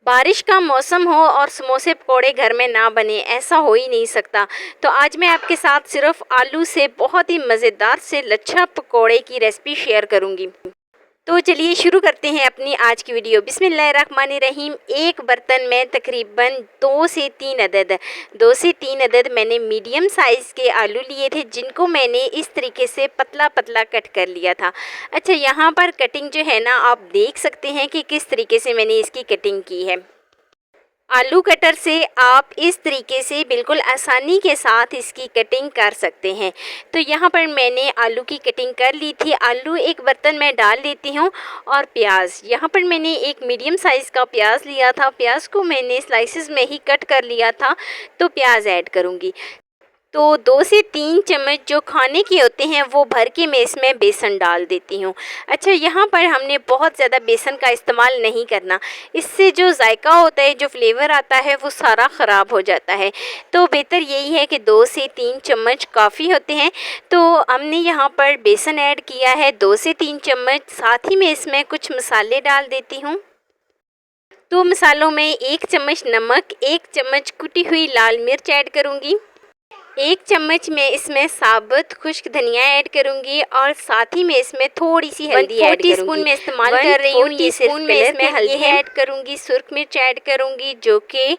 बारिश का मौसम हो और समोसे पकौड़े घर में ना बने, ऐसा हो ही नहीं सकता। तो आज मैं आपके साथ सिर्फ आलू से बहुत ही मज़ेदार से लच्छा पकौड़े की रेसिपी शेयर करूंगी। तो चलिए शुरू करते हैं अपनी आज की वीडियो। बिस्मिल्लाहिर्रहमानिर्रहीम। एक बर्तन में तकरीबन 2 से 3 अदद मैंने मीडियम साइज़ के आलू लिए थे, जिनको मैंने इस तरीके से पतला पतला कट कर लिया था। अच्छा, यहाँ पर कटिंग जो है ना, आप देख सकते हैं कि किस तरीके से मैंने इसकी कटिंग की है। आलू कटर से आप इस तरीके से बिल्कुल आसानी के साथ इसकी कटिंग कर सकते हैं। तो यहाँ पर मैंने आलू की कटिंग कर ली थी। आलू एक बर्तन में डाल लेती हूँ और प्याज, यहाँ पर मैंने एक मीडियम साइज़ का प्याज लिया था। प्याज को मैंने स्लाइसेस में ही कट कर लिया था। तो प्याज ऐड करूँगी। तो 2 से 3 चम्मच जो खाने के होते हैं वो भर के मैं इसमें बेसन डाल देती हूँ। अच्छा, यहाँ पर हमने बहुत ज़्यादा बेसन का इस्तेमाल नहीं करना, इससे जो जायका होता है, जो फ्लेवर आता है, वो सारा ख़राब हो जाता है। तो बेहतर यही है कि 2 से 3 चम्मच काफ़ी होते हैं। तो हमने यहाँ पर बेसन ऐड किया है 2 से 3 चम्मच। साथ ही मैं इसमें कुछ मसाले डाल देती हूँ। तो मसालों में 1 चम्मच नमक, 1 चम्मच कुटी हुई लाल मिर्च ऐड करूँगी, 1 चम्मच मैं इसमें साबुत खुश्क धनिया ऐड करूंगी और साथ ही मैं इसमें थोड़ी सी हल्दी ऐड करूंगी। 1 टीस्पून मैं इस्तेमाल कर रही हूँ। ये सिर्फ मैं इसमें हल्दी ऐड करूंगी, सुर्ख मिर्च ऐड करूंगी, जो कि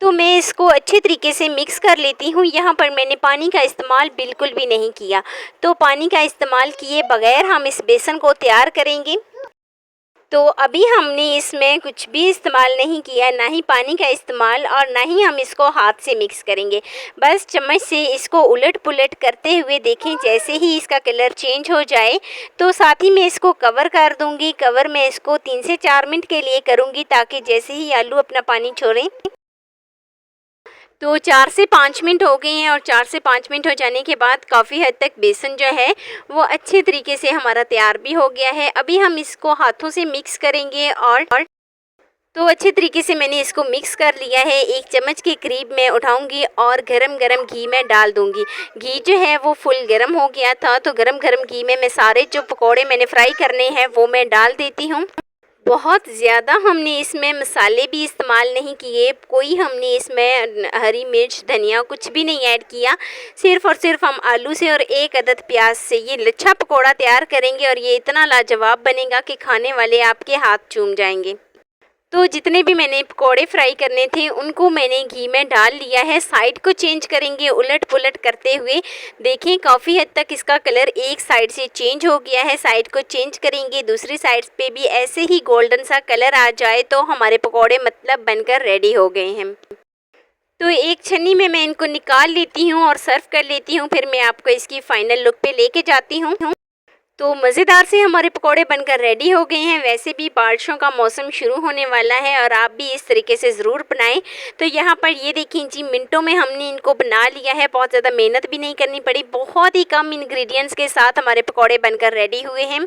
तो मैं इसको अच्छे तरीके से मिक्स कर लेती हूँ। यहाँ पर मैंने पानी का इस्तेमाल बिल्कुल भी नहीं किया। तो पानी का इस्तेमाल किए बगैर हम इस बेसन को तैयार करेंगे। तो अभी हमने इसमें कुछ भी इस्तेमाल नहीं किया, ना ही पानी का इस्तेमाल और ना ही हम इसको हाथ से मिक्स करेंगे। बस चम्मच से इसको उलट पुलट करते हुए देखें, जैसे ही इसका कलर चेंज हो जाए तो साथ ही मैं इसको कवर कर दूंगी। कवर मैं इसको 3 से 4 मिनट के लिए करूंगी, ताकि जैसे ही आलू अपना पानी छोड़ें। तो 4 से 5 मिनट हो गए हैं और 4 से 5 मिनट हो जाने के बाद काफ़ी हद तक बेसन जो है वो अच्छे तरीके से हमारा तैयार भी हो गया है। अभी हम इसको हाथों से मिक्स करेंगे और तो अच्छे तरीके से मैंने इसको मिक्स कर लिया है। 1 चम्मच के करीब मैं उठाऊंगी और गरम गरम घी में डाल दूंगी। घी जो है वो फुल गरम हो गया था। तो गरम गरम घी में मैं सारे जो पकौड़े मैंने फ्राई करने हैं वो मैं डाल देती हूँ। बहुत ज़्यादा हमने इसमें मसाले भी इस्तेमाल नहीं किए, कोई हमने इसमें हरी मिर्च धनिया कुछ भी नहीं ऐड किया। सिर्फ़ और सिर्फ हम आलू से और 1 अदद प्याज से ये लच्छा पकौड़ा तैयार करेंगे और ये इतना लाजवाब बनेगा कि खाने वाले आपके हाथ चूम जाएंगे। तो जितने भी मैंने पकौड़े फ्राई करने थे उनको मैंने घी में डाल लिया है। साइड को चेंज करेंगे उलट पुलट करते हुए। देखें, काफ़ी हद तक इसका कलर एक साइड से चेंज हो गया है। साइड को चेंज करेंगे, दूसरी साइड पे भी ऐसे ही गोल्डन सा कलर आ जाए तो हमारे पकौड़े मतलब बनकर रेडी हो गए हैं। तो एक छन्नी में मैं इनको निकाल लेती हूँ और सर्व कर लेती हूँ। फिर मैं आपको इसकी फ़ाइनल लुक पे लेके जाती हूँ। तो मज़ेदार से हमारे पकौड़े बनकर रेडी हो गए हैं। वैसे भी बारिशों का मौसम शुरू होने वाला है और आप भी इस तरीके से ज़रूर बनाएं। तो यहाँ पर ये देखिए जी, मिनटों में हमने इनको बना लिया है। बहुत ज़्यादा मेहनत भी नहीं करनी पड़ी। बहुत ही कम इंग्रेडिएंट्स के साथ हमारे पकौड़े बनकर रेडी हुए हैं।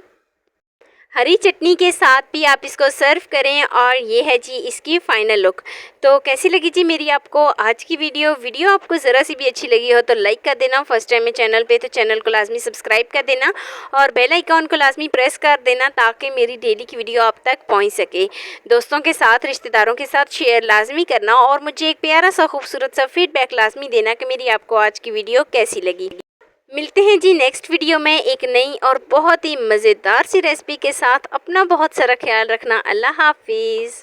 हरी चटनी के साथ भी आप इसको सर्व करें और ये है जी इसकी फ़ाइनल लुक। तो कैसी लगी जी मेरी आपको आज की वीडियो आपको ज़रा सी भी अच्छी लगी हो तो लाइक कर देना। फर्स्ट टाइम है चैनल पे तो चैनल को लाजमी सब्सक्राइब कर देना और बेल आइकॉन को लाजमी प्रेस कर देना, ताकि मेरी डेली की वीडियो आप तक पहुंच सके। दोस्तों के साथ, रिश्तेदारों के साथ शेयर लाजमी करना और मुझे एक प्यारा सा खूबसूरत सा फीडबैक लाजमी देना कि मेरी आपको आज की वीडियो कैसी लगी। मिलते हैं जी नेक्स्ट वीडियो में एक नई और बहुत ही मज़ेदार सी रेसिपी के साथ। अपना बहुत सारा ख्याल रखना। अल्लाह हाफिज़।